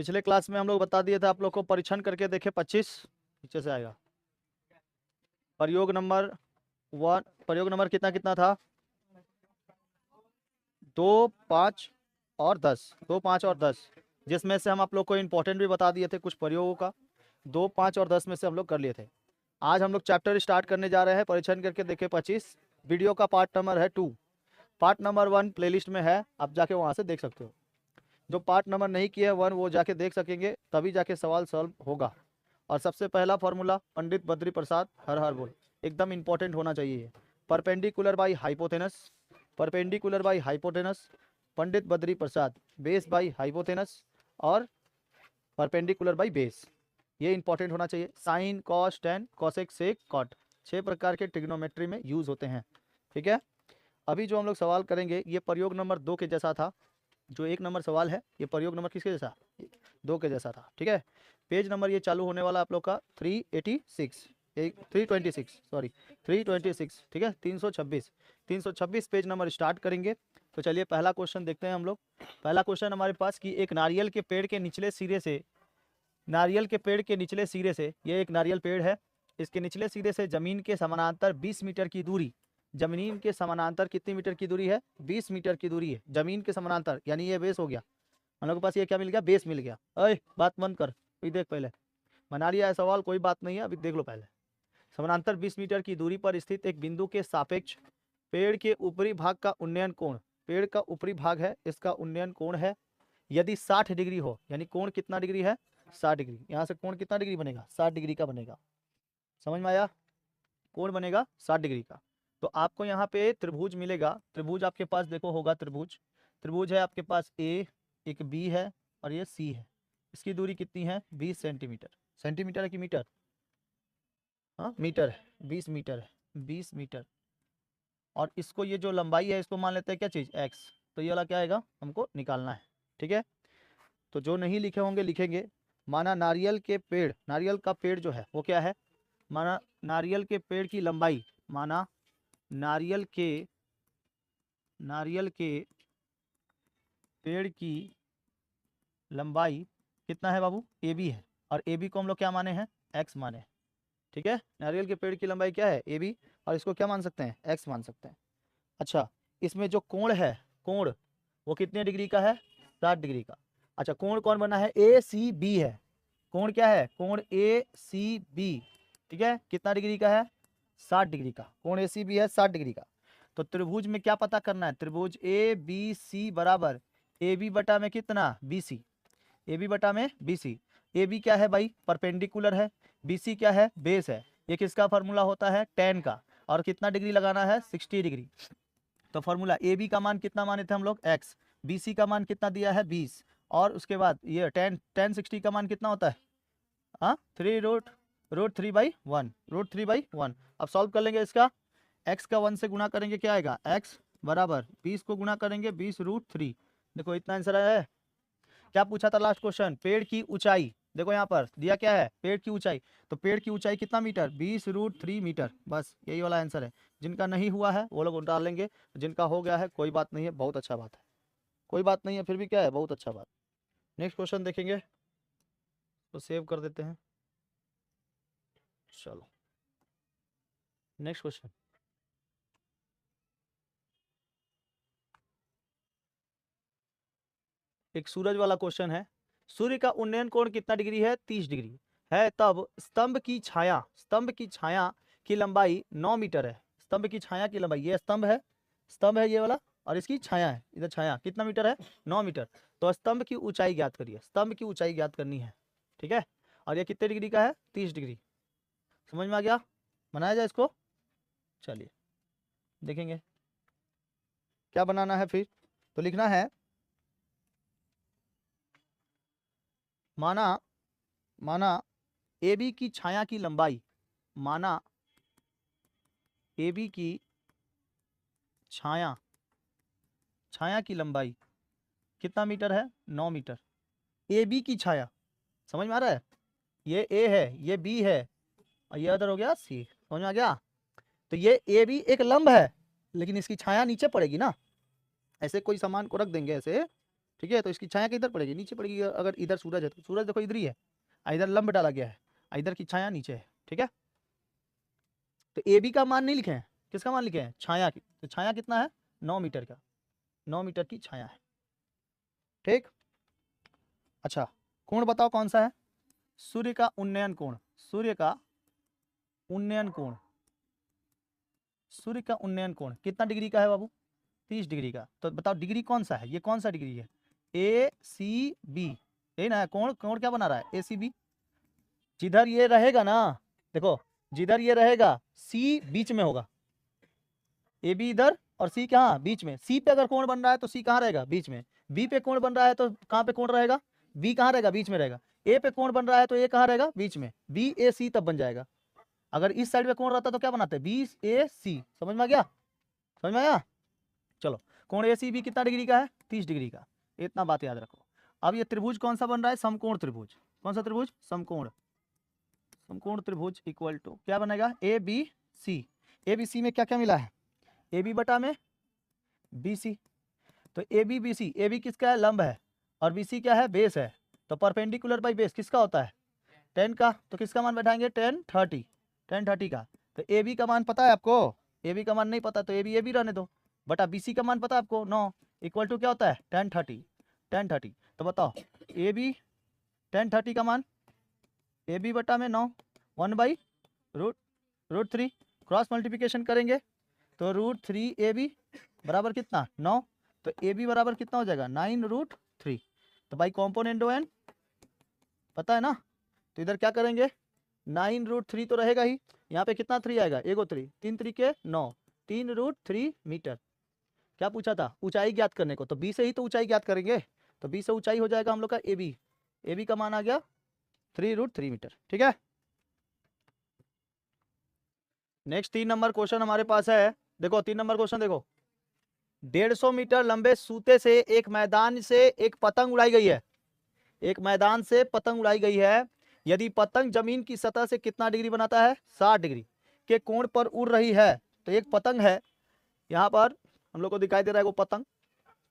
पिछले क्लास में हम लोग बता दिए थे आप लोग को, परीक्षण करके देखे 25 नीचे से आएगा। प्रयोग नंबर 1, प्रयोग नंबर कितना कितना था? 2, 5 और 10, 2, 5 और 10, जिसमें से हम आप लोग को इंपॉर्टेंट भी बता दिए थे कुछ प्रयोगों का। 2, 5 और 10 में से हम लोग कर लिए थे। आज हम लोग चैप्टर स्टार्ट करने जा रहे हैं, परीक्षण करके देखे 25। वीडियो का पार्ट नंबर है 2, पार्ट नंबर 1 प्लेलिस्ट में है, आप जाके वहाँ से देख सकते हो। जो पार्ट नंबर नहीं किया है 1 वो जाके देख सकेंगे, तभी जाके सवाल सॉल्व होगा। और सबसे पहला फॉर्मूला पंडित बद्री प्रसाद हर हर बोल, एकदम इंपॉर्टेंट होना चाहिए। Perpendicular by hypotenuse, perpendicular by hypotenuse, Pandit Badri Prasad, base by hypotenuse और परपेंडिकुलर बाई बेस, ये इंपॉर्टेंट होना चाहिए। Sine, cos, tan, cosec, sec, cot, 6 प्रकार के ट्रिग्नोमेट्री में यूज होते हैं। ठीक है, अभी जो हम लोग सवाल करेंगे ये प्रयोग नंबर 2 के जैसा था। जो 1 नंबर सवाल है ये प्रयोग नंबर किसके जैसा? 2 के जैसा था। ठीक है, पेज नंबर ये चालू होने वाला आप लोग का 386, 326 सॉरी 326। ठीक है, 326 पेज नंबर स्टार्ट करेंगे। तो चलिए पहला क्वेश्चन देखते हैं हम लोग। पहला क्वेश्चन हमारे पास कि एक नारियल के पेड़ के निचले सिरे से, नारियल के पेड़ के निचले सिरे से, ये एक नारियल पेड़ है, इसके निचले सिरे से जमीन के समानांतर 20 मीटर की दूरी, जमीन के समानांतर कितनी मीटर की दूरी है? 20 मीटर की दूरी है जमीन के समानांतर, यानी ये बेस हो गया हम लोग के पास। ये क्या मिल गया? बेस मिल गया। अरे बात बंद कर, अभी देख, पहले बना लिया है सवाल, कोई बात नहीं है, अभी देख लो पहले। समानांतर 20 मीटर की दूरी पर स्थित एक बिंदु के सापेक्ष पेड़ के ऊपरी भाग का उन्नयन कोण, पेड़ का ऊपरी भाग है इसका उन्नयन कोण है यदि 60 डिग्री हो, यानी कोण कितना डिग्री है? 60 डिग्री। यहाँ से कोण कितना डिग्री बनेगा? 60 डिग्री का बनेगा। समझ में आया? कोण बनेगा 60 डिग्री का। तो आपको यहाँ पे त्रिभुज मिलेगा, त्रिभुज आपके पास देखो होगा, त्रिभुज, त्रिभुज है आपके पास ए, एक बी है और ये सी है। इसकी दूरी कितनी है? 20 सेंटीमीटर। सेंटीमीटर है कि मीटर? हाँ मीटर है, 20 मीटर है, 20 मीटर। और इसको ये जो लंबाई है इसको मान लेते हैं क्या चीज़? एक्स। तो ये वाला क्या आएगा हमको निकालना है। ठीक है, तो जो नहीं लिखे होंगे लिखेंगे। माना नारियल के पेड़, नारियल का पेड़ जो है वो क्या है? माना नारियल के पेड़ की लंबाई, माना नारियल के पेड़ की लंबाई कितना है बाबू? ए बी है, और ए बी को हम लोग क्या माने हैं? एक्स माने हैं। ठीक है, नारियल के पेड़ की लंबाई क्या है? ए बी, और इसको क्या मान सकते हैं? एक्स मान सकते हैं। अच्छा, इसमें जो कोण है, कोण वो कितने डिग्री का है? 60 डिग्री का। अच्छा, कोण कौन बना है? ए सी बी है। कोण क्या है? कोण ए सी बी। ठीक है, कितना डिग्री का है? 60 डिग्री का। कोण ए सी बी है 60 डिग्री का। तो त्रिभुज में क्या पता करना है? त्रिभुज ए बी सी बराबर ए बी बटा में कितना? B C. ए बी बटा में बी सी। ए बी क्या है भाई? परपेंडिकुलर है। बी सी क्या है? बेस है। ये किसका फॉर्मूला होता है? tan का। और कितना डिग्री लगाना है? 60 डिग्री। तो फॉर्मूला ए बी का मान कितना माने थे हम लोग? एक्स। बी सी का मान कितना दिया है? 20। और उसके बाद ये tan 60 का मान कितना होता है? हाँ, 3√3/1, √3/1। अब सॉल्व कर लेंगे इसका। एक्स का 1 से गुणा करेंगे, क्या आएगा? एक्स बराबर 20 को गुणा करेंगे 20√3। देखो इतना आंसर आया है। क्या पूछा था लास्ट क्वेश्चन? पेड़ की ऊंचाई। देखो यहाँ पर दिया क्या है? पेड़ की ऊंचाई। तो पेड़ की ऊंचाई कितना मीटर? 20√3 मीटर। बस यही वाला आंसर है। जिनका नहीं हुआ है वो लोग डाल लेंगे, जिनका हो गया है कोई बात नहीं है, बहुत अच्छा बात है। कोई बात नहीं है फिर भी क्या है? बहुत अच्छा बात। नेक्स्ट क्वेश्चन देखेंगे, तो सेव कर देते हैं। चलो नेक्स्ट क्वेश्चन। एक सूरज वाला क्वेश्चन है। सूर्य का उन्नयन कोण कितना डिग्री है? 30 डिग्री है। तब स्तंभ की छाया, स्तंभ की छाया की लंबाई 9 मीटर है। स्तंभ की छाया की लंबाई, ये स्तंभ है, स्तंभ है ये वाला, और इसकी छाया है, इधर छाया कितना मीटर है? 9 मीटर। तो स्तंभ की ऊंचाई ज्ञात करिए, स्तंभ की ऊंचाई ज्ञात करनी है। ठीक है, और ये कितने डिग्री का है? 30 डिग्री। समझ में आ गया? बनाया जाए इसको। चलिए देखेंगे क्या बनाना है फिर। तो लिखना है, माना माना ए बी की छाया की लंबाई, माना ए बी की छाया, छाया की लंबाई कितना मीटर है? 9 मीटर। ए बी की छाया, समझ में आ रहा है? ये ए है, ये बी है, और ये अदर हो गया सी। समझ में आ गया? तो ये ए बी एक लंब है, लेकिन इसकी छाया नीचे पड़ेगी ना। ऐसे कोई सामान को रख देंगे ऐसे, ठीक है, तो इसकी छाया किधर पड़ेगी, नीचे पड़ेगी। अगर इधर सूरज है तो सूरज देखो इधर ही है, इधर लंब डाला गया है, इधर की छाया नीचे है। ठीक है, तो ए बी का मान नहीं लिखे हैं, किसका मान लिखे हैं, छाया की। तो छाया कितना है, 9 मीटर का, 9 मीटर की छाया है। ठीक, अच्छा कोण बताओ कौन सा है, सूर्य का उन्नयन कोण, सूर्य का उन्नयन कोण, सूर्य का उन्नयन कोण कितना डिग्री का है बाबू, 30 डिग्री का। तो बताओ डिग्री कौन सा है, ये कौन सा डिग्री है, ए सी बी, यही ना है, कोण, कोण क्या बना रहा है, ए सी बी। जिधर ये रहेगा ना, देखो जिधर ये रहेगा सी बीच में होगा, ए बी इधर और सी कहाँ बीच में। सी पे अगर कोण बन रहा है तो सी कहाँ रहेगा, बीच में। बी पे कोण बन रहा है तो कहाँ पे कोण रहेगा, बी कहाँ रहेगा, बीच में रहेगा। ए पे कोण बन रहा है तो ए कहाँ रहेगा, बीच में। बी ए सी तब बन जाएगा। अगर इस साइड पे कोण रहता तो क्या बनाते, बी ए सी। समझ में आ गया, समझ में आया। चलो कोण ए सी बी कितना डिग्री का है, 30 डिग्री का, इतना बात याद रखो। अब ये त्रिभुज कौन सा बन रहा है, समकोण त्रिभुज। कौन सा त्रिभुज, समकोण, समकोण त्रिभुज इक्वल टू क्या बनेगा, A B C. A B C में क्या क्या मिला है, ए बी बटा में बी सी। तो A B B C, A B किसका है, लंब है, और बी सी क्या है, बेस है। तो परपेंडिकुलर बाई बेस किसका होता है, 10 का। तो किसका मान बैठाएंगे, 10 30, 10 30 का। तो ए बी का मान पता है आपको, ए बी का मान नहीं पता तो ए बी रहने दो, बटा बी सी का मान पता है आपको 9, इक्वल टू क्या होता है 10 30, 10 30। तो बताओ ए बी 10 30 का मान, ए बी बटा में 9, 1/√3, क्रॉस मल्टीप्लिकेशन करेंगे तो √3 ए बी बराबर कितना 9। तो ए बी बराबर कितना हो जाएगा 9√3। तो भाई कॉम्पोनेंट एन पता है ना, तो इधर क्या करेंगे 9√3 तो रहेगा ही, यहाँ पे कितना 3 आएगा, एगो 3, 3 3 के 9, 3√3 मीटर। क्या पूछा था, ऊंचाई ज्ञात करने को, तो बी से ही तो ऊंचाई ज्ञात करेंगे। तो बी से ऊंचाई हो जाएगा हम लोग का ए बी, ए बी का मान आ गया 3√3 मीटर। ठीक है, नेक्स्ट 3 नंबर क्वेश्चन हमारे पास है। देखो 3 नंबर क्वेश्चन देखो, 150 मीटर लंबे सूते से एक मैदान से एक पतंग उड़ाई गई है, एक मैदान से पतंग उड़ाई गई है। यदि पतंग जमीन की सतह से कितना डिग्री बनाता है, 60 डिग्री के कोण पर उड़ रही है। तो एक पतंग है, यहाँ पर हम लोग को दिखाई दे रहा है वो पतंग।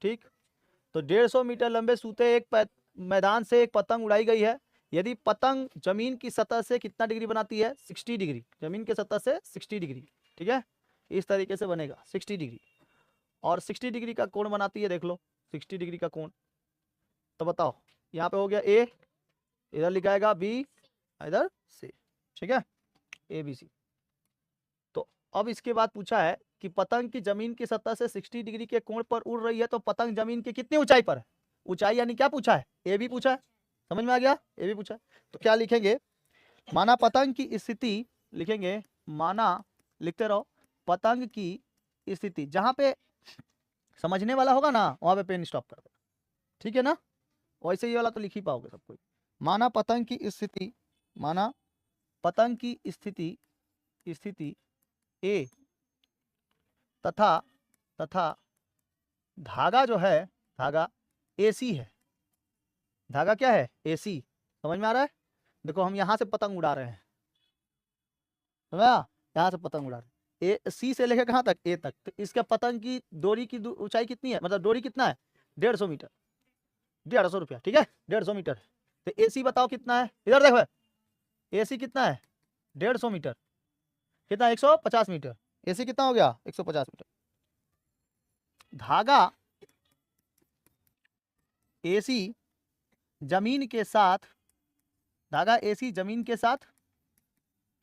ठीक, तो 150 मीटर लंबे सूते एक मैदान से एक पतंग उड़ाई गई है। यदि पतंग जमीन की सतह से कितना डिग्री बनाती है, 60 डिग्री, जमीन की सतह से 60 डिग्री। ठीक है, इस तरीके से बनेगा 60 डिग्री, और 60 डिग्री का कोण बनाती है, देख लो 60 डिग्री का कोण। तो बताओ यहाँ पे हो गया ए, इधर लिखाएगा बी, इधर सी। ठीक है, ए बी सी। तो अब इसके बाद पूछा है कि पतंग की जमीन की सतह से 60 डिग्री के कोण पर उड़ रही है, तो पतंग जमीन की कितनी ऊंचाई पर है। ऊंचाई यानी क्या पूछा है, ए बी पूछा है, समझ में आ गया, ए बी पूछा है। तो क्या लिखेंगे, माना पतंग की स्थिति, लिखेंगे माना, लिखते रहो पतंग की स्थिति। जहां पे समझने वाला होगा ना वहां पे पेन स्टॉप कर दो, ठीक है ना, वैसे ही वाला तो लिख ही पाओगे सब कोई। माना पतंग की स्थिति, माना पतंग की स्थिति, स्थिति ए तथा तथा धागा जो है, धागा एसी है, धागा क्या है, एसी। समझ में आ रहा है, देखो हम यहां से पतंग उड़ा रहे हैं, समझा, यहाँ से पतंग उड़ा रहे हैं, ए सी से लेकर कहाँ तक, ए तक। तो इसका पतंग की डोरी की ऊंचाई कितनी है, मतलब डोरी कितना है, 150 मीटर, 150 रुपया। ठीक है, 150 मीटर। तो एसी बताओ कितना है, इधर देखो एसी कितना है, 150 मीटर, कितना 150 मीटर। एसी कितना हो गया, 150 मीटर। धागा एसी जमीन के साथ, धागा एसी जमीन के साथ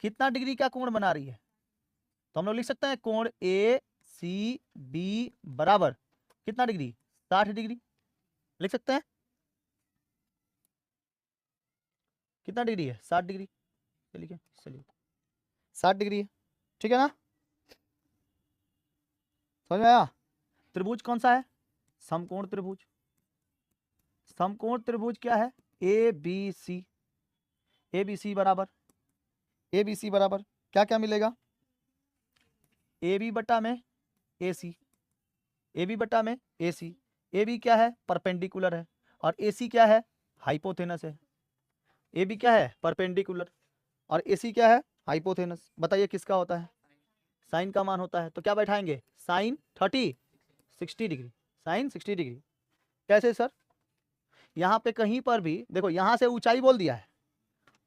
कितना डिग्री का कोण बना रही है। तो हम लोग लिख सकते हैं कोण ए सी बी बराबर कितना डिग्री, 60 डिग्री लिख सकते हैं। कितना डिग्री है, 60 डिग्री, चलिए चलिए 60 डिग्री है। ठीक है ना, समझ में आया। त्रिभुज कौन सा है, समकोण त्रिभुज। समकोण त्रिभुज क्या है, A B C, A B C बराबर, ए बी सी बराबर क्या क्या मिलेगा, ए बी बटा में ए सी, ए बी बटा में ए सी। ए बी क्या है, परपेंडिकुलर है, और ए सी क्या है, हाइपोथेनस है। ए बी क्या है, परपेंडिकुलर, और ए सी क्या है, हाइपोथेनस। बताइए किसका होता है, साइन का मान होता है। तो क्या बैठाएंगे, साइन 30 60 डिग्री, साइन 60 डिग्री। कैसे सर, यहाँ पे कहीं पर भी देखो, यहाँ से ऊंचाई बोल दिया है,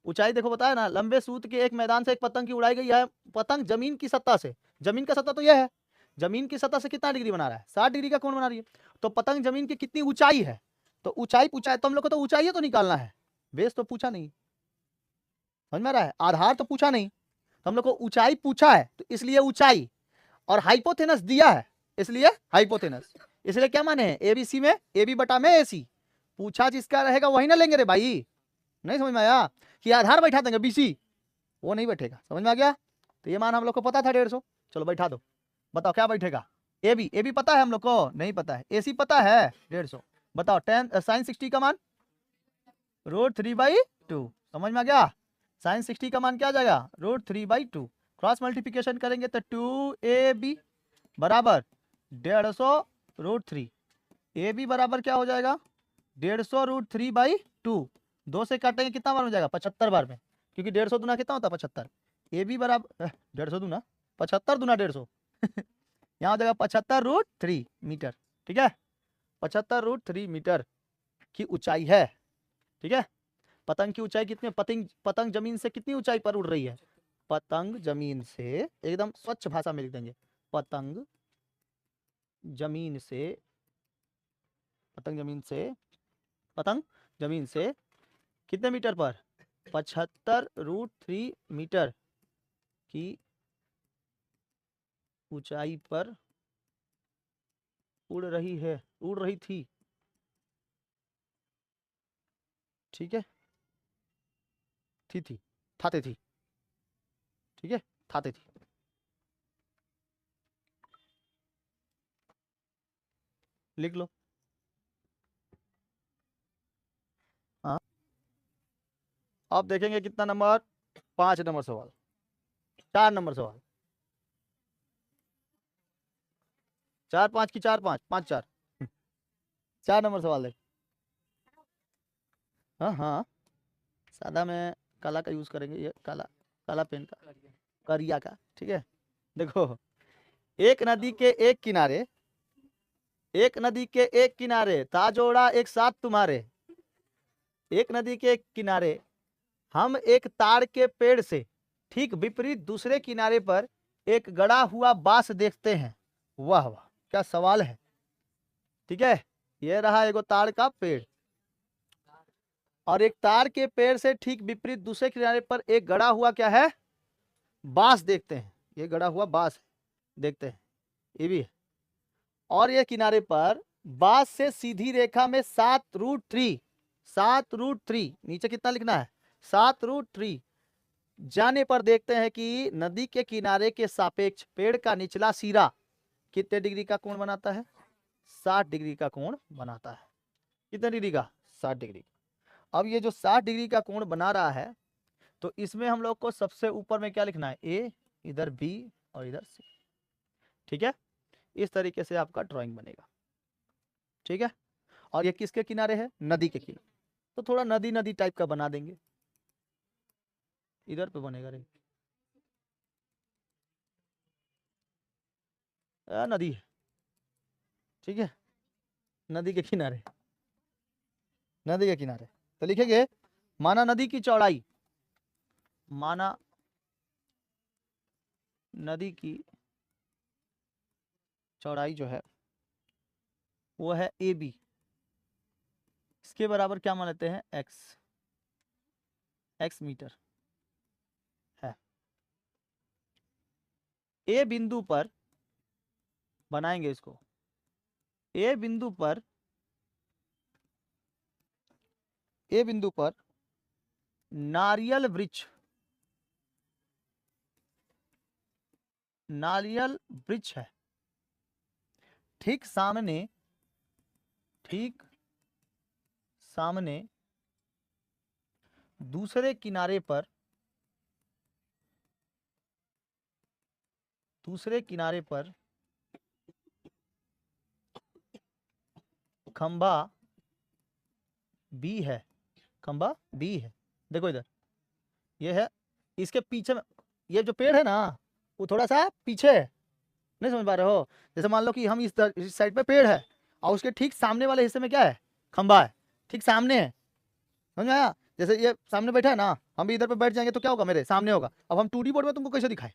ऊंचाई देखो बताया ना, लंबे सूत्र के एक मैदान से एक पतंग की उड़ाई गई है। पतंग जमीन की सतह से, जमीन का सतह तो यह है, जमीन की सतह से कितना डिग्री बना रहा है, 60 डिग्री का कोण बना रही है। तो पतंग जमीन की कितनी ऊंचाई है, तो ऊंचाई पूछा है, तो हम लोग को तो ऊंचाई तो निकालना है, बेस तो पूछा नहीं, समझ में आ रहा है, आधार तो पूछा नहीं, तो हम लोग को ऊंचाई पूछा है, तो इसलिए ऊंचाई, और हाइपोथेनस दिया है इसलिए हाइपोथेनस, इसलिए क्या माने हैं, एबीसी में एबी बटा में एसी, पूछा जिसका रहेगा वही ना लेंगे रे भाई। नहीं समझ में आया कि आधार बैठा देंगे बीसी, वो नहीं बैठेगा, समझ में आ गया। तो ये मान हम लोग को पता था 150, चलो बैठा दो, बताओ क्या बैठेगा, एबी, एबी पता है हम लोग को, नहीं पता है, एसी पता है 150, बताओ 10 sin 60 का मान √3/2, समझ में आ गया। sin 60 का मान क्या आ जाएगा, √3/2, क्रॉस मल्टीप्लिकेशन करेंगे तो 2ab बराबर 150 √3, ab बराबर क्या हो जाएगा 150 √3/2, 2 से काटेंगे कितना बार हो जाएगा 75 बार में, क्योंकि 150 दूना कितना होता है 75, ab बराबर 150 दूना 75 दूना 150 यहाँ हो जाएगा 75 √3 मीटर, ठीक है, 75 √3 मीटर की ऊंचाई है, ठीक है। पतंग की ऊंचाई कितनी, पतंग जमीन से कितनी ऊंचाई पर उड़ रही है, पतंग जमीन से, एकदम स्वच्छ भाषा में लिख देंगे, पतंग जमीन से, पतंग जमीन से, पतंग जमीन से कितने मीटर पर, 75 √3 मीटर की ऊंचाई पर उड़ रही है, उड़ रही थी, ठीक है, थी थाते थी, ठीक है, थाते थी। लिख लो, हाँ, अब देखेंगे कितना नंबर, 5 नंबर सवाल, 4 नंबर सवाल, 4 5 की 4 5 5 4 4 नंबर सवाल देख, हाँ हाँ, सादा में काला का यूज करेंगे, ये काला, काला पेन का, करिया का, ठीक है। देखो, एक नदी के एक किनारे, एक नदी के एक किनारे था जोड़ा एक साथ तुम्हारे, एक नदी के एक किनारे हम एक ताड़ के पेड़ से ठीक विपरीत दूसरे किनारे पर एक गड़ा हुआ बांस देखते हैं। वाह वाह, क्या सवाल है, ठीक है। यह रहा एगो ताड़ का पेड़, और एक ताड़ के पेड़ से ठीक विपरीत दूसरे किनारे पर एक गड़ा हुआ क्या है, बांस देखते हैं, ये गड़ा हुआ बांस है, देखते हैं, ये भी है। और ये किनारे पर बांस से सीधी रेखा में 7√3, 7√3, नीचे कितना लिखना है 7√3 जाने पर देखते हैं कि नदी के किनारे के सापेक्ष पेड़ का निचला सिरा कितने डिग्री का कोण बनाता है, 60 डिग्री का कोण बनाता है। कितने डिग्री का, 60 डिग्री। अब ये जो 60 डिग्री का कोण बना रहा है, तो इसमें हम लोग को सबसे ऊपर में क्या लिखना है, ए, इधर बी और इधर सी, ठीक है। इस तरीके से आपका ड्राइंग बनेगा, ठीक है। और ये किसके किनारे है, नदी के किनारे, तो थोड़ा नदी नदी टाइप का बना देंगे, इधर पे बनेगा रे, नदी है, ठीक है, नदी के किनारे, नदी के किनारे, तो लिखेंगे माना नदी की चौड़ाई, माना नदी की चौड़ाई जो है वो है ए बी, इसके बराबर क्या मान लेते हैं, एक्स मीटर है। ए बिंदु पर बनाएंगे इसको, ए बिंदु पर, ए बिंदु पर नारियल वृक्ष, नारियल वृक्ष है, ठीक सामने, ठीक सामने दूसरे किनारे पर, दूसरे किनारे पर खंबा बी है, खंबा बी है। देखो इधर ये है, इसके पीछे में ये जो पेड़ है ना वो थोड़ा सा पीछे है, नहीं समझ पा रहे हो। जैसे मान लो कि हम इस साइड पे पेड़ है और उसके ठीक सामने वाले हिस्से में क्या है, खंबा है, ठीक सामने है, समझ में आया? जैसे ये सामने बैठा है ना, हम भी इधर पे बैठ जाएंगे तो क्या होगा, मेरे सामने होगा। अब हम 2D बोर्ड में तुमको कैसे दिखाएं?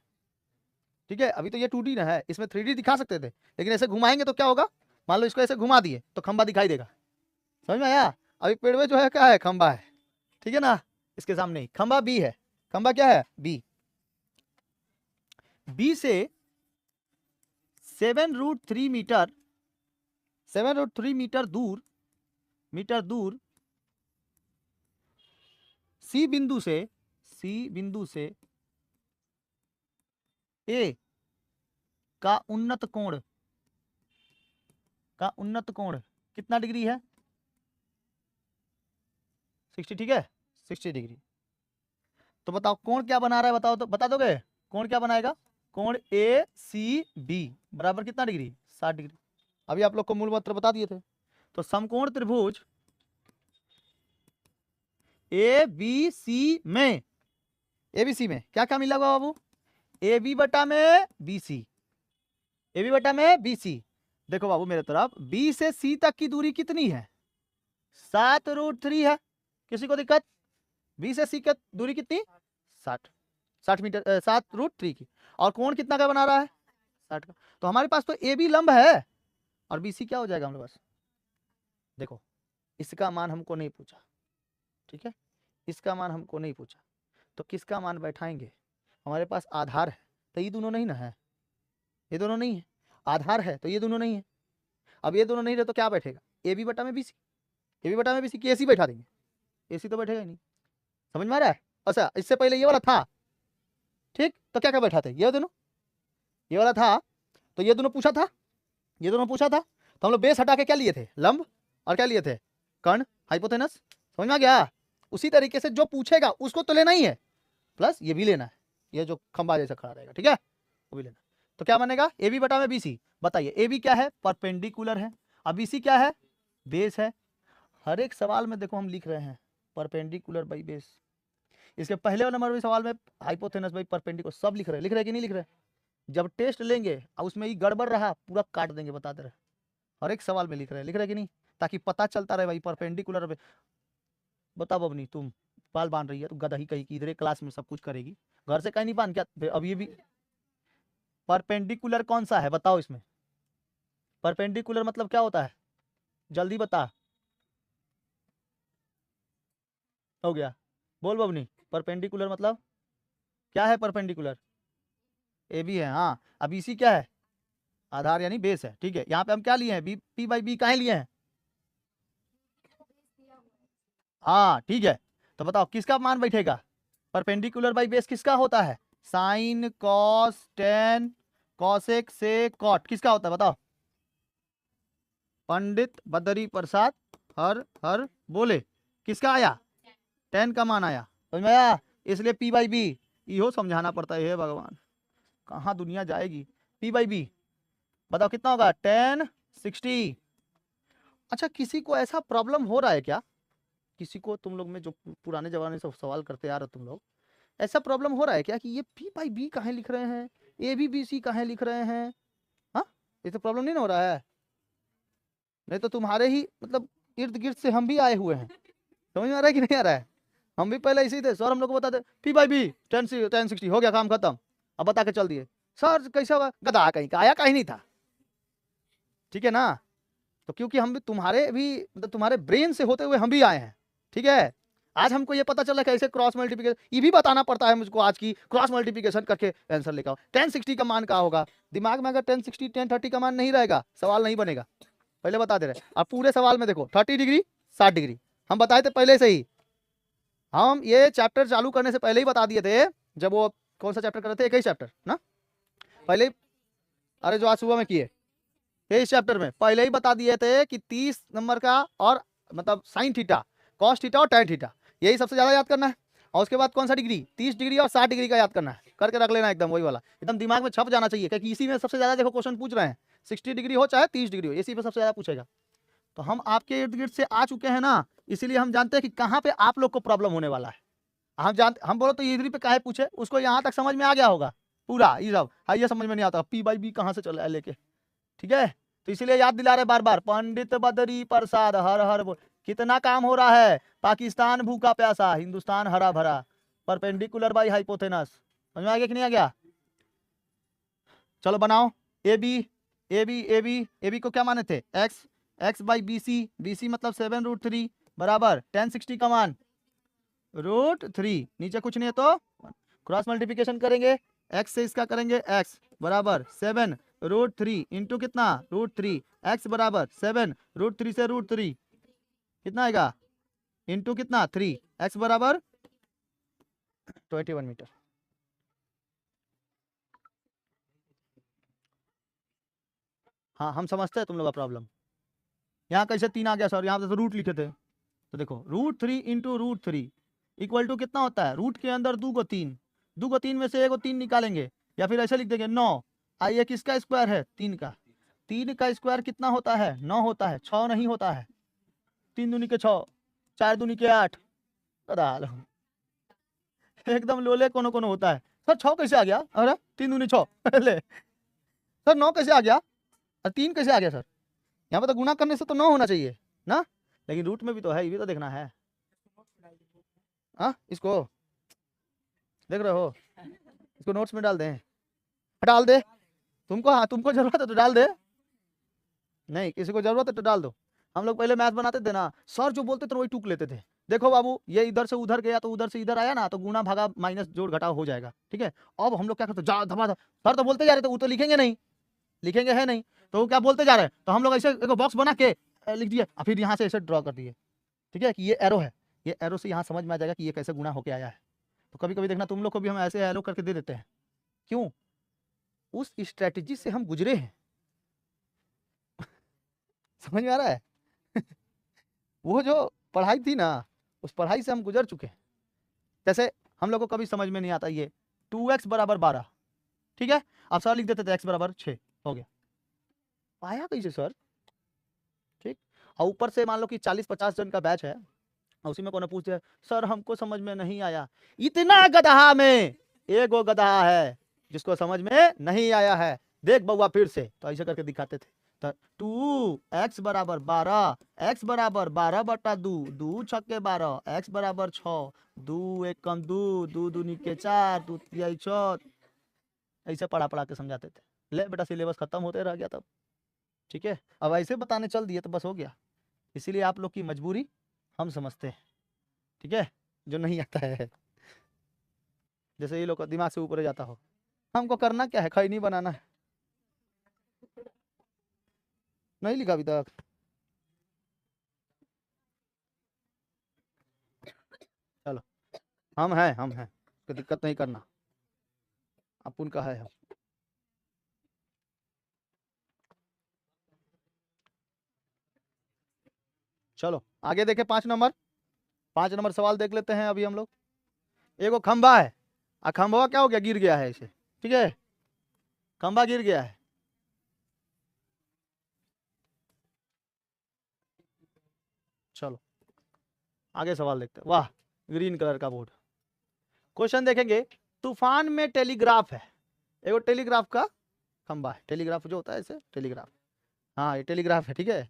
ठीक है, अभी तो ये 2D ना है, इसमें 3D दिखा सकते थे, लेकिन ऐसे घुमाएंगे तो क्या होगा, मान लो इसको ऐसे घुमा दिए तो खंबा दिखाई देगा, समझ में आया? अभी पेड़ में जो है क्या है, खंबा है, ठीक है ना, इसके सामने ही खंबा बी है। खंबा क्या है, बी। बी से 7√3 मीटर, 7√3 मीटर दूर, सी बिंदु से ए का उन्नत कोण कितना डिग्री है? 60, ठीक है, 60 डिग्री। तो बताओ कोण क्या बना रहा है, बताओ तो, बता दोगे कोण क्या बनाएगा? कोण ए सी बी बराबर कितना डिग्री? 60 डिग्री। अभी आप लोग को मूल मंत्र बता दिए थे। तो समकोण त्रिभुज ए बी सी में क्या क्या मिला होगा बाबू? ए बी बटा में बी सी, ए बी बटा में बी सी। देखो बाबू मेरे तरफ, बी से सी तक की दूरी कितनी है? 7√3 है। किसी को दिक्कत? बी से सी की दूरी कितनी? 60 मीटर, 7√3 की। और कोण कितना का बना रहा है? 60 का। तो हमारे पास तो ए बी लंब है और बी सी क्या हो जाएगा हमारे पास? देखो इसका मान हमको नहीं पूछा, ठीक है, इसका मान हमको नहीं पूछा, तो किसका मान बैठाएंगे? हमारे पास आधार है तो ये दोनों नहीं ना है, ये दोनों नहीं है, आधार है तो ये दोनों नहीं है। अब ये दोनों नहीं रहे तो क्या बैठेगा? ए बी बटा में बी सी, ए बी बटा में बी सी की ए सी बैठा देंगे, ए सी तो बैठेगा ही नहीं, समझ में आ रहा है? अच्छा इससे पहले ये वाला था, ठीक, तो क्या क्या बैठा थे? ये दोनों, ये वाला था तो ये दोनों पूछा था, ये दोनों पूछा था, तो हम लोग बेस हटा के क्या लिए थे? लंब, और क्या लिए थे? कर्ण, हाइपोथेनस। समझ में आ गया? उसी तरीके से जो पूछेगा उसको तो लेना ही है, प्लस ये भी लेना है, ये जो खंबा जैसा खड़ा रहेगा, ठीक है, वो भी लेना। तो क्या बनेगा? ए बी बटा में बी सी। बताइए ए बी क्या है? परपेंडिकुलर है, अब बी सी क्या है? बेस है। हर एक सवाल में देखो हम लिख रहे हैं परपेंडिकुलर बाई बेस। इसके पहले नंबर में सवाल में हाइपोथेनस बाई परपेंडिकुलर, सब लिख रहे हैं कि नहीं लिख रहे? जब टेस्ट लेंगे और उसमें ये गड़बड़ रहा पूरा काट देंगे, बताते रहे। हर एक सवाल में लिख रहे कि नहीं, ताकि पता चलता रहे भाई परपेंडिकुलर। बता बबनी, तुम बाल बांध रही है तो गदही कहीं की, इधर क्लास में सब कुछ करेगी, घर से कहीं नहीं बांध क्या? अब ये भी परपेंडिकुलर कौन सा है बताओ इसमें? परपेंडिकुलर मतलब क्या होता है? जल्दी बता। हो गया, बोल बबनी, परपेंडिकुलर मतलब क्या है? परपेंडिकुलर ए बी है, हाँ। अब इसी क्या है? आधार यानी बेस है, ठीक है। यहाँ पे हम क्या लिए हैं? बी पी बाई बी काहे लिए हैं? हाँ ठीक है, तो बताओ किसका मान बैठेगा? परपेंडिकुलर बाई बेस किसका होता है? साइन, कॉस, टेन, कॉसेक, से कॉट, किसका होता है बताओ? पंडित बदरी प्रसाद हर हर बोले, किसका आया? टेन का मान आया, समझ में आया? इसलिए पी बाई बी, इहो समझाना पड़ता है, भगवान कहाँ दुनिया जाएगी। पी बाई बी बताओ कितना होगा? 10, 60। अच्छा किसी को ऐसा प्रॉब्लम हो रहा है क्या? किसी को तुम लोग में जो पुराने जमाने से सवाल करते आ रहे हो तुम लोग, ऐसा प्रॉब्लम हो रहा है क्या कि ये पी बाई बी कहाँ लिख रहे हैं, ए बी बी सी कहाँ लिख रहे हैं? हाँ, ये तो प्रॉब्लम नहीं ना हो रहा है? नहीं तो तुम्हारे ही मतलब इर्द गिर्द से हम भी आए हुए हैं, समझ में आ रहा है कि नहीं आ रहा है? हम भी पहले इसी थे सर, हम लोग को बताते पी बाई बी 10 हो गया काम खत्म, अब बता के चल दिए। सर कैसा होगा? गधा कहीं का, आया कहीं नहीं था, ठीक है ना? तो क्योंकि हम भी तुम्हारे भी मतलब तुम्हारे ब्रेन से होते हुए हम भी आए हैं, ठीक है। आज हमको ये पता चला कैसे क्रॉस मल्टीप्लिकेशन, ये भी बताना पड़ता है मुझको आज की, क्रॉस मल्टीप्लिकेशन करके आंसर लेकर आओ। 1060 का मान क्या होगा? दिमाग में अगर 1060 1030 का मान नहीं रहेगा सवाल नहीं बनेगा, पहले बता दे रहे। अब पूरे सवाल में देखो 30 डिग्री 60 डिग्री हम बताए थे पहले से ही, हम ये चैप्टर चालू करने से पहले ही बता दिए थे, जब वो कौन सा चैप्टर कर रहे थे, एक ही चैप्टर ना पहले, अरे जो आज सुबह में किए इस चैप्टर में पहले ही बता दिए थे कि 30 नंबर का और मतलब साइन थीटा, कॉस थीटा और टैन थीटा, यही सबसे ज्यादा याद करना है। और उसके बाद कौन सा डिग्री? 30 डिग्री और 60 डिग्री का याद करना है, करके रख लेना एकदम वही वाला, एकदम दिमाग में छप जाना चाहिए, क्योंकि इसी में सबसे ज्यादा देखो क्वेश्चन पूछ रहे हैं, 60 डिग्री हो चाहे 30 डिग्री हो, इसी पे सबसे ज्यादा पूछेगा। तो हम आपके इर्द गिर्द से आ चुके हैं ना, इसीलिए हम जानते हैं कि कहाँ पे आप लोग को प्रॉब्लम होने वाला है। हम बोलो तो इधर पे काहे पूछे, उसको यहाँ तक समझ में आ गया होगा पूरा, ये सब ये समझ में नहीं आता पी बाई बी कहाँ से चला है लेके, ठीक है। तो इसीलिए याद दिला रहे बार बार, पंडित बदरी प्रसाद हर हर बोल, कितना काम हो रहा है? पाकिस्तान भूखा प्यासा, हिंदुस्तान हरा भरा, परपेंडिकुलर बाई हाइपोथेनस। समझ में आ गया कि नहीं आ गया? चलो बनाओ। A B, A B, A B, A B X X by B? C, एक्स बाई बी सी, बी सी मतलब 7√3 बराबर 1060 का मान √3। नीचे कुछ नहीं है तो क्रॉस मल्टीप्लिकेशन करेंगे, एक्स से इसका करेंगे, एक्स बराबर 7√3 इंटू कितना? √3। एक्स बराबर 7 √3 से √3 कितना आएगा? इंटू कितना? 3। एक्स बराबर 21 मीटर। हाँ हम समझते हैं तुम लोग का प्रॉब्लम। यहाँ कैसे 3 आ गया सर? यहाँ पे तो रूट लिखे थे। तो देखो √3 इंटू √3 इक्वल टू कितना होता है? रूट के अंदर 2 को 3, 2 को 3 में से 1 को 3 निकालेंगे, या फिर ऐसे लिख देंगे 9। आई ये किसका स्क्वायर है? 3 का। 3 का स्क्वायर कितना होता है? 9 होता है, 6 नहीं होता है। 3 दूनी के 6, 4 दूनी के 8। एकदम लोले कोनो कोनो होता है। सर 6 कैसे आ गया? अरे 3 दूनी 6 ले सर 9 कैसे आ गया? 3 कैसे आ गया सर? यहाँ पे तो गुणा करने से तो 9 होना चाहिए ना, लेकिन रूट में भी तो है, ये भी तो देखना है। हाँ इसको देख रहे हो? इसको नोट्स में डाल दें? डाल दे तुमको? हाँ तुमको जरूरत है तो डाल दे, नहीं किसी को जरूरत है तो डाल दो। हम लोग पहले मैथ बनाते थे ना, सर जो बोलते थे वही टूक लेते थे। देखो बाबू ये इधर से उधर गया तो उधर से इधर आया ना, तो गुना भागा माइनस जोड़ घटाव हो जाएगा, ठीक है। अब हम लोग क्या करते जा धमा सर तो बोलते जा रहे थे, वो तो लिखेंगे नहीं, लिखेंगे है नहीं, तो वो क्या बोलते जा रहे हैं, तो हम लोग ऐसे एक बॉक्स बना के लिख दिए, फिर यहाँ से ऐसे ड्रॉ कर दिए, ठीक है, कि ये एरो है, ये एरो से यहाँ समझ में आ जाएगा कि ये कैसे गुना होके आया है। तो कभी कभी देखना तुम लोग को भी हम ऐसे एरो करके दे देते हैं, क्यों? उस स्ट्रेटेजी से हम गुजरे हैं। समझ में आ रहा है? वो जो पढ़ाई थी ना, उस पढ़ाई से हम गुजर चुके हैं। जैसे हम लोग को कभी समझ में नहीं आता ये 2x बराबर 12, ठीक है, अब सर लिख देते थे x बराबर 6, हो गया। आया कैसे सर? ठीक, और ऊपर से मान लो कि 40-50 जन का बैच है, और उसी में कौन पूछते हैं सर हमको समझ में नहीं आया। इतना गधा में एक गधा है जिसको समझ में नहीं आया है, देख बउआ फिर से, तो ऐसे करके दिखाते थे। तो 2x बराबर 12, x बराबर 12 बटा 2, 2 छक्के 12, x बराबर 6, 2 1 कम 2, 2 दूनी के 4, 2 तिहाई 6, ऐसे पढ़ा पढ़ा के समझाते थे। ले बेटा सिलेबस खत्म होते रह गया तब, ठीक है। अब ऐसे बताने चल दिए तो बस हो गया। इसीलिए आप लोग की मजबूरी हम समझते हैं, ठीक है, जो नहीं आता है। जैसे ये लोग का दिमाग से ऊपर जाता हो, हमको करना क्या है? खैनी बनाना है। नहीं लिखा अभी तक? चलो हम हैं, हम हैं, कोई दिक्कत नहीं करना, अपन का है हम। चलो आगे देखें 5 नंबर, 5 नंबर सवाल देख लेते हैं अभी हम लोग। एगो खंबा है, खंबा क्या हो गया? गिर गया है इसे, ठीक है, खंबा गिर गया है। चलो आगे सवाल देखते हैं। वाह ग्रीन कलर का बोर्ड। क्वेश्चन देखेंगे, तूफान में टेलीग्राफ है, एगो टेलीग्राफ का खंबा है, टेलीग्राफ जो होता है ऐसे टेलीग्राफ, हाँ ये टेलीग्राफ है, ठीक है।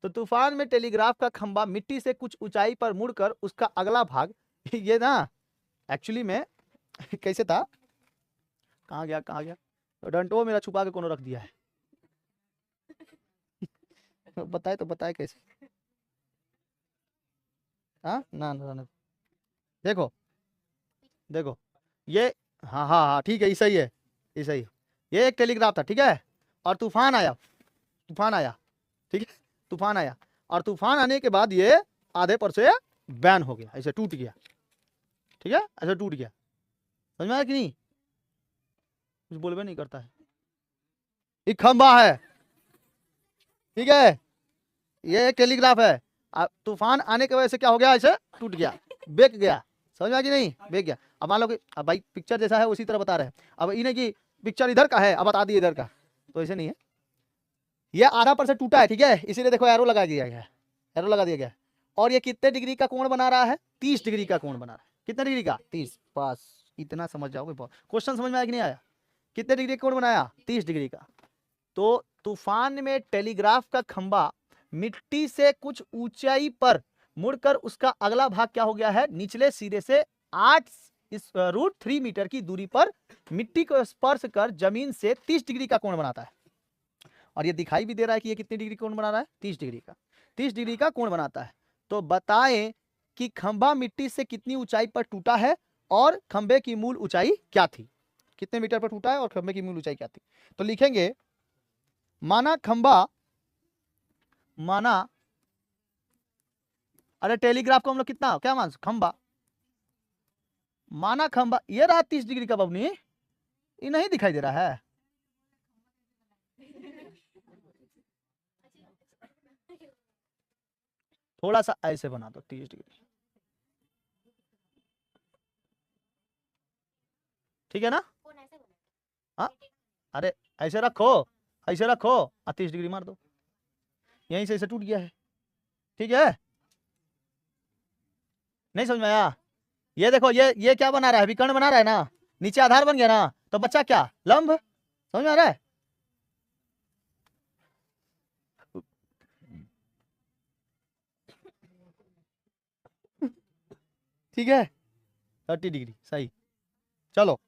तो तूफान में टेलीग्राफ का खंबा मिट्टी से कुछ ऊंचाई पर मुड़कर उसका अगला भाग ये ना एक्चुअली में कैसे था, कहाँ गया कहाँ गया, तो डंटो मेरा छुपा के कोनो रख दिया है। बताए तो बताए कैसे? हाँ ना ना ना, देखो देखो ये, हाँ हाँ हाँ ठीक है, ऐसा ही है, ऐसा ही। ये एक टेलीग्राफ था, ठीक है, और तूफान आया, तूफान आया, ठीक है, तूफान आया, और तूफान आने के बाद ये आधे पर से बैन हो गया, ऐसे टूट गया, ठीक है, ऐसे टूट गया। समझ में आया कि नहीं? कुछ बोलबे नहीं करता है। एक खंबा है, ठीक है, ये एक टेलीग्राफ है, तूफान आने की वजह से क्या हो गया? ऐसे टूट गया, बेक गया। समझ में आ कि नहीं? बेक गया। अब मान लो कि अब भाई पिक्चर जैसा है उसी तरह बता रहे हैं, अब इन्हें की पिक्चर इधर का है, अब बता दिए इधर का, तो ऐसे नहीं है, ये आधा पर से टूटा है, ठीक है, इसीलिए देखो एरो लगा दिया गया है, एरो लगा दिया गया है। और ये कितने डिग्री का कोण बना रहा है? 30 डिग्री का कोण बना रहा है। कितने डिग्री का? 30। बस इतना समझ जाओगे बहुत। क्वेश्चन समझ में आया कि नहीं आया? कितने डिग्री का कोण बनाया? 30 डिग्री का। तो तूफान में टेलीग्राफ का खंबा मिट्टी से कुछ ऊंचाई पर मुड़कर उसका अगला भाग क्या हो गया है, निचले सिरे से 8 √3 मीटर की दूरी पर मिट्टी को स्पर्श कर जमीन से 30 डिग्री का कोण बनाता है। और ये दिखाई भी दे रहा है कि ये कितनी डिग्री कोण बना रहा है, 30 डिग्री का, 30 डिग्री का कोण बनाता है। तो बताएं कि खंभा मिट्टी से कितनी ऊंचाई पर टूटा है और खंभे की मूल ऊंचाई क्या थी, कितने मीटर पर टूटा है और खंभे की मूल ऊंचाई क्या थी। तो लिखेंगे माना खंभा, माना, अरे टेलीग्राफ को हम लोग कितना क्या मान, खंभा, माना खंभा, ये रहा 30 डिग्री का बबनी, ये नहीं दिखाई दे रहा है। थोड़ा सा ऐसे बना दो 30 डिग्री, ठीक है ना। हाँ, अरे ऐसे रखो, ऐसे रखो और 30 डिग्री मार दो, यहीं से ऐसे टूट गया है, ठीक है। नहीं समझ में आया। ये देखो, ये क्या बना रहा है, विकर्ण बना रहा है ना, नीचे आधार बन गया ना, तो बच्चा क्या, लंब, समझ में आ रहा है। ठीक है, 30 डिग्री सही। चलो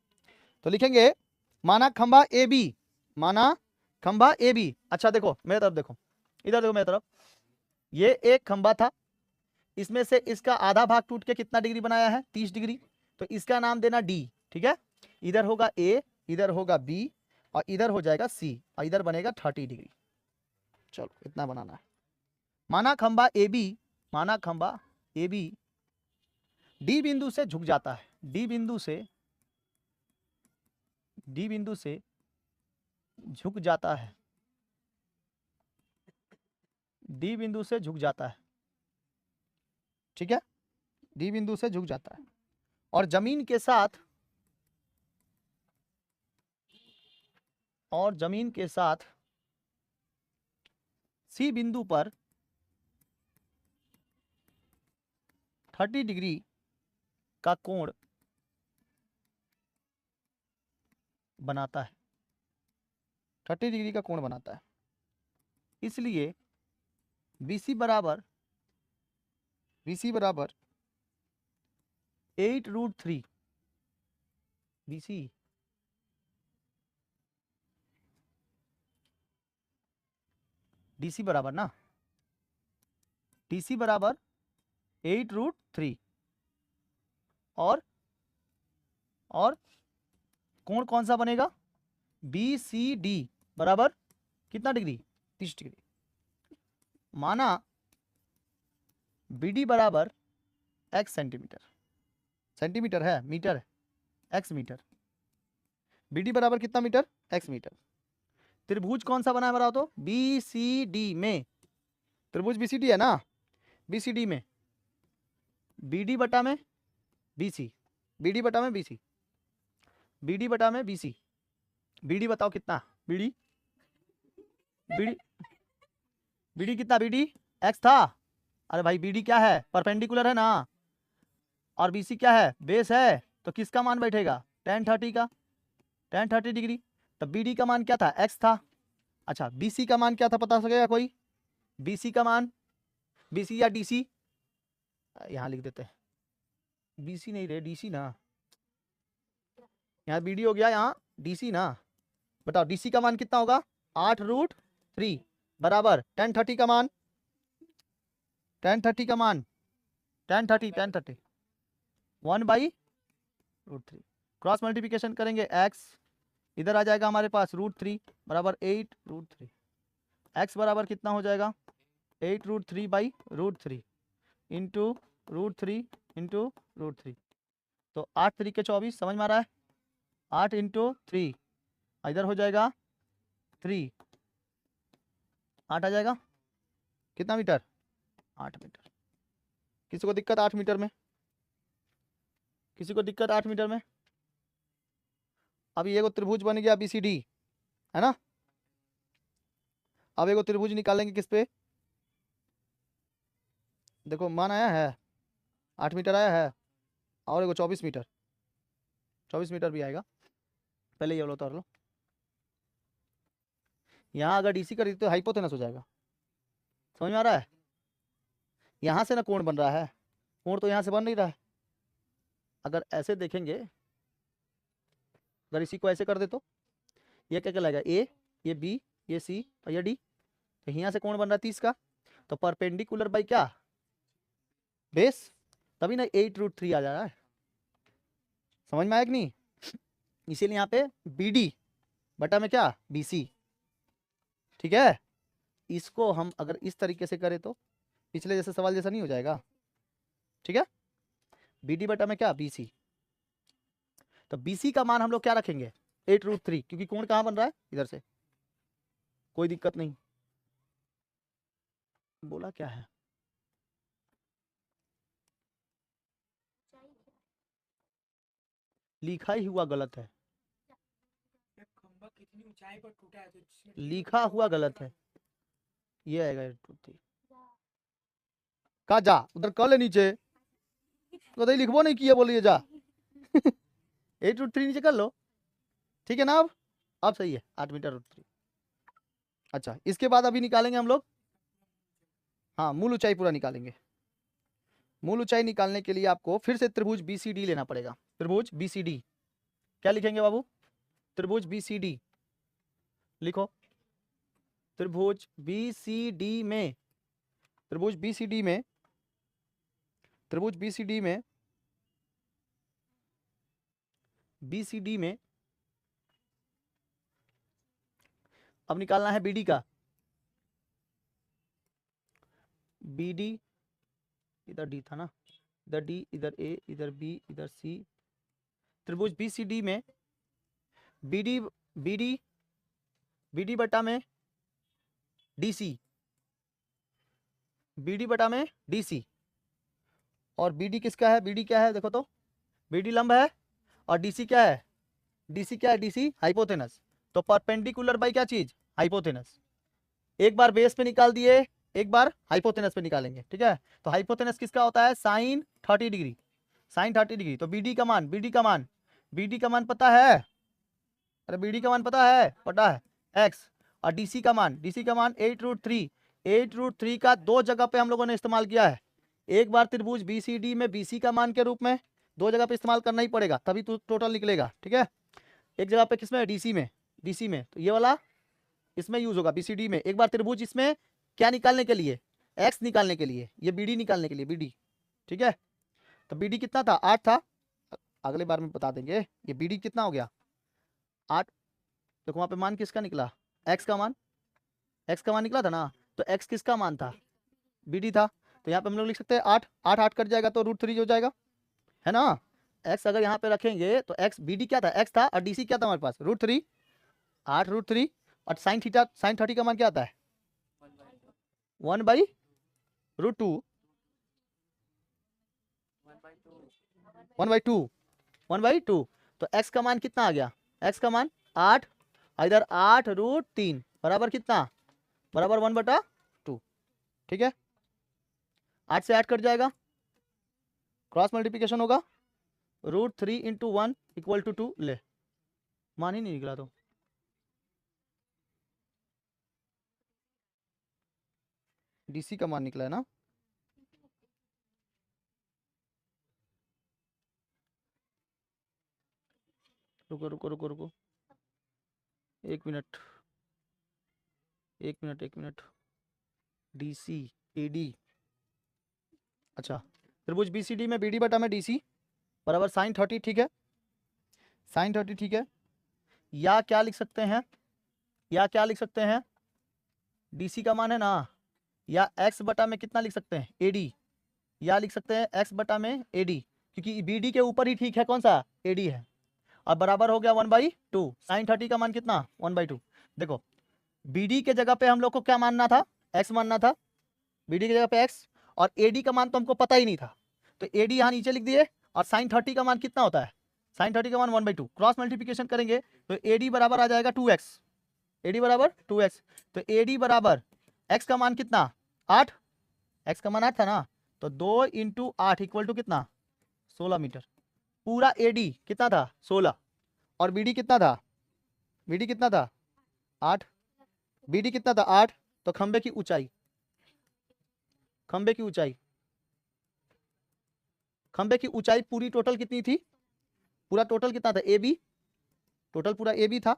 तो लिखेंगे माना खंभा ए बी, माना खंभा ए बी। अच्छा देखो मेरे तरफ देखो, इधर देखो मेरे तरफ, ये एक खंभा था, इसमें से इसका आधा भाग टूट के कितना डिग्री बनाया है, 30 डिग्री। तो इसका नाम देना डी, ठीक है। इधर होगा ए, इधर होगा बी और इधर हो जाएगा सी और इधर बनेगा 30 डिग्री। चलो इतना बनाना है। माना खंभा ए बी, माना खंभा ए बी डी बिंदु से झुक जाता है, डी बिंदु से, डी बिंदु से झुक जाता है, डी बिंदु से झुक जाता है, ठीक है, डी बिंदु से झुक जाता है और जमीन के साथ, और जमीन के साथ सी बिंदु पर 30 डिग्री का कोण बनाता है, 30 डिग्री का कोण बनाता है। इसलिए BC बराबर, BC बराबर 8√3, BC DC बराबर ना, DC बराबर 8√3 और कोण कौन सा बनेगा, BCD बराबर कितना डिग्री, 30 डिग्री। माना BD बराबर x सेंटीमीटर, सेंटीमीटर है, मीटर है, x मीटर, BD बराबर कितना मीटर, x मीटर। त्रिभुज कौन सा बना है बताओ तो, BCD में, त्रिभुज BCD है ना, BCD में BD बटा में BC, BD बटा में BC, BD बटा में BC, BD बताओ कितना, BD, BD, BD कितना, BD x था, अरे भाई BD क्या है, परपेंडिकुलर है ना, और BC क्या है, बेस है, तो किसका मान बैठेगा, tan 30 का, tan 30 डिग्री। तब BD का मान क्या था, x था। अच्छा BC का मान क्या था, पता सकेगा कोई, BC का मान, BC या DC, यहाँ लिख देते हैं, BC नहीं रे, DC ना, यहाँ BD हो गया, यहाँ DC ना, बताओ DC का मान कितना होगा, 8√3 बराबर tan 30 का मान, tan 30 का मान, tan 30 1/√3, क्रॉस मल्टीप्लिकेशन करेंगे x, इधर आ जाएगा हमारे पास √3 बराबर 8√3, x बराबर कितना हो जाएगा, 8√3/√3 इंटू √3 इंटू √3, तो 8 3 24, समझ में आ रहा है, 8 इंटू 3, इधर हो जाएगा 3, 8 आ जाएगा, कितना मीटर, 8 मीटर। किसी को दिक्कत 8 मीटर में, किसी को दिक्कत 8 मीटर में। अब ये त्रिभुज बन गया BCD, है ना। अब एक त्रिभुज निकालेंगे किस पे, देखो मान आया है 8 मीटर आया है, और एक 24 मीटर, 24 मीटर भी आएगा, पहले ये लो, तो लो, यहाँ अगर DC कर दी तो हाइपोथेनस हो जाएगा, समझ में आ रहा है? यहाँ से ना कोण बन रहा है, कोण तो यहाँ से बन नहीं रहा है। अगर ऐसे देखेंगे, अगर इसी को ऐसे कर दे तो ये क्या कहलाएगा, ए, ये बी, ये सी और ये डी। तो यहाँ से कोण बन रहा है 30 का, तो परपेंडिकुलर बाई क्या, बेस, तभी ना 8√3 आ जा रहा है। समझ में आया कि नहीं? इसीलिए यहाँ पे बी डी बटा में क्या, बी सी। ठीक है, इसको हम अगर इस तरीके से करें तो पिछले जैसे सवाल जैसा नहीं हो जाएगा। ठीक है, बी डी बटा में क्या, बी सी। तो बी सी का मान हम लोग क्या रखेंगे, 8√3, क्योंकि कोण कहाँ बन रहा है, इधर से। कोई दिक्कत नहीं। बोला क्या है, लिखा ही हुआ गलत है, खंभा कितनी ऊंचाई पर टूटा है तो लिखा हुआ गलत है। ये आएगा 8√3 का, जा उधर कर ले नीचे, कहीं लिखबो नहीं किया, बोलिए जा 8√3 नीचे कर लो। ठीक है ना? अब सही है, 8 मीटर√3। अच्छा, इसके बाद अभी निकालेंगे हम लोग, हाँ, मूल ऊंचाई पूरा निकालेंगे। मूल ऊंचाई निकालने के लिए आपको फिर से त्रिभुज BCD लेना पड़ेगा। त्रिभुज BCD क्या लिखेंगे बाबू, त्रिभुज BCD लिखो। त्रिभुज BCD में, त्रिभुज BCD में, त्रिभुज BCD में, BCD में अब निकालना है BD का। BD, इधर D था ना, इधर D, इधर A, इधर B, इधर C। त्रिभुज BCD में BD, BD, BD बटा में DC, BD बटा में DC। और BD किसका है, BD क्या है देखो तो, BD लंब है और DC क्या है, DC क्या है, DC हाइपोथेनस। तो परपेंडिकुलर बाई क्या चीज, हाइपोथेनस। एक बार बेस पे निकाल दिए, एक बार हाइपोथेनस पे निकालेंगे। ठीक है, तो हाइपोथेनस किसका होता है, साइन 30 डिग्री, साइन 30 डिग्री। तो BD का मान, BD का मान, BD का मान पता है, अरे BD का मान पता है, पता है, x। और DC का मान, DC का मान 8√3, 8√3 का दो जगह पे हम लोगों ने इस्तेमाल किया है। एक बार त्रिभुज BCD में BC का मान के रूप में, दो जगह पे इस्तेमाल करना ही पड़ेगा, तभी तो टोटल निकलेगा। ठीक है, एक जगह पे किसमें, DC में, DC में, तो ये वाला इसमें यूज होगा BCD में। एक बार त्रिभुज इसमें क्या निकालने के लिए, x निकालने के लिए, ये BD निकालने के लिए, BD। ठीक है, तो BD कितना था, 8 था, अगले बार में बता देंगे। ये BD कितना हो गया, 8। देखो वहां पे मान किसका निकला, x का मान, x का मान निकला था ना, तो x किसका मान था, BD था। तो यहाँ पे हम लोग लिख सकते हैं 8, 8 8 कट जाएगा तो √3 हो जाएगा, है ना। x अगर यहाँ पे रखेंगे तो x, BD क्या था, x था, और DC क्या था हमारे पास, √3, 8√3। और साइन थीटा, साइन 30 का मान क्या आता है, 1/√2, 1/2, 1/2। तो x का मान कितना आ गया, x का मान 8, इधर 8√3 बराबर कितना, बराबर 1/2। ठीक है, 8 से 8 कट जाएगा, क्रॉस मल्टीप्लिकेशन होगा, √3 × 1 = 2। ले, मान ही नहीं निकला तो DC का मान निकला है ना। रुको रुको रुको रुको, 1 minute, 1 minute, 1 minute. DC, AD, अच्छा, त्रिभुज BCD में BD बटा में DC बराबर साइन 30। ठीक है, साइन 30 ठीक है। या क्या लिख सकते हैं, या क्या लिख सकते हैं, DC का मान है ना, या x बटा में कितना लिख सकते हैं, AD, या लिख सकते हैं x बटा में AD, क्योंकि BD के ऊपर ही ठीक है कौन सा, AD है। और बराबर हो गया 1/2। साइन 30 का मान कितना, 1/2। देखो BD के जगह पे हम लोग को क्या मानना था, x मानना था, BD की जगह पे x, और AD का मान तो हमको पता ही नहीं था, तो AD यहाँ नीचे लिख दिए। और साइन 30 का मान कितना होता है, साइन 30 का मान 1/2। क्रॉस मल्टीप्लिकेशन करेंगे तो AD बराबर आ जाएगा 2x, AD बराबर 2x। तो AD बराबर x का मान कितना, 8, x का मान 8 था ना, तो 2 × 8 = कितना, 16 मीटर। पूरा AD कितना था, 16, और BD कितना था, BD कितना था, 8, BD कितना था, 8। तो खंबे की ऊंचाई, खंबे की ऊंचाई, खंबे की ऊंचाई पूरी टोटल कितनी थी, पूरा टोटल कितना था, ए बी, टोटल पूरा ए बी था,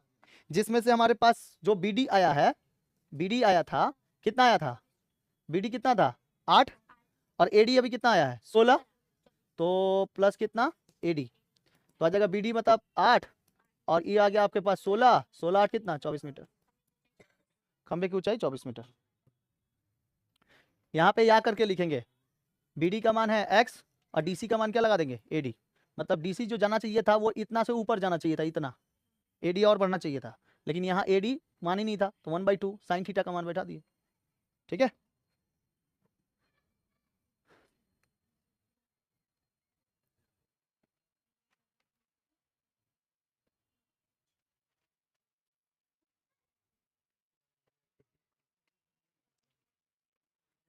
जिसमें से हमारे पास जो बी डी आया है, बी डी आया था, कितना आया था, बी डी कितना था 8, और ए डी अभी कितना आया है 16, तो प्लस कितना ए डी, तो आ जाएगा बी डी मतलब 8 और ये आ गया आपके पास 16, 16 8 कितना 24 मीटर, खंबे की ऊंचाई 24 मीटर। यहाँ पे या करके लिखेंगे, बी डी का मान है x और डी सी का मान क्या लगा देंगे ए डी, मतलब डी सी जो जाना चाहिए था वो इतना से ऊपर जाना चाहिए था, इतना ए डी और बढ़ना चाहिए था, लेकिन यहाँ ए डी मान ही नहीं था, तो 1/2 साइन थीटा का मान बैठा दिए। ठीक है,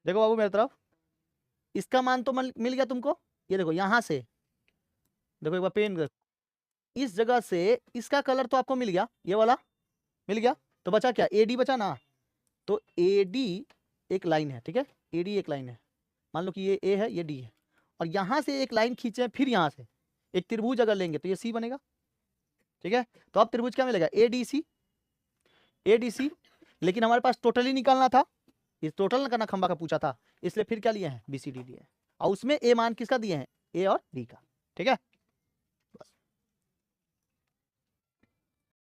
देखो बाबू मेरी तरफ, इसका मान तो मिल गया तुमको, ये देखो यहाँ से, देखो एक बार पेन, इस जगह से इसका कलर तो आपको मिल गया, ये वाला मिल गया, तो बचा क्या, ए डी बचा ना, तो ए डी एक लाइन है, ठीक है, ए डी एक लाइन है, मान लो कि ये ए है ये डी है, और यहाँ से एक लाइन खींचे, फिर यहाँ से एक त्रिभुज अगर लेंगे तो ये सी बनेगा। ठीक है, तो अब त्रिभुज क्या मिलेगा, A D C, A D C, लेकिन हमारे पास टोटल ही निकालना था, ये टोटल करना खंबा का पूछा था, इसलिए फिर क्या लिए हैं बी सी डी लिए, और उसमें ए मान किसका दिए हैं, ए और डी का। ठीक है,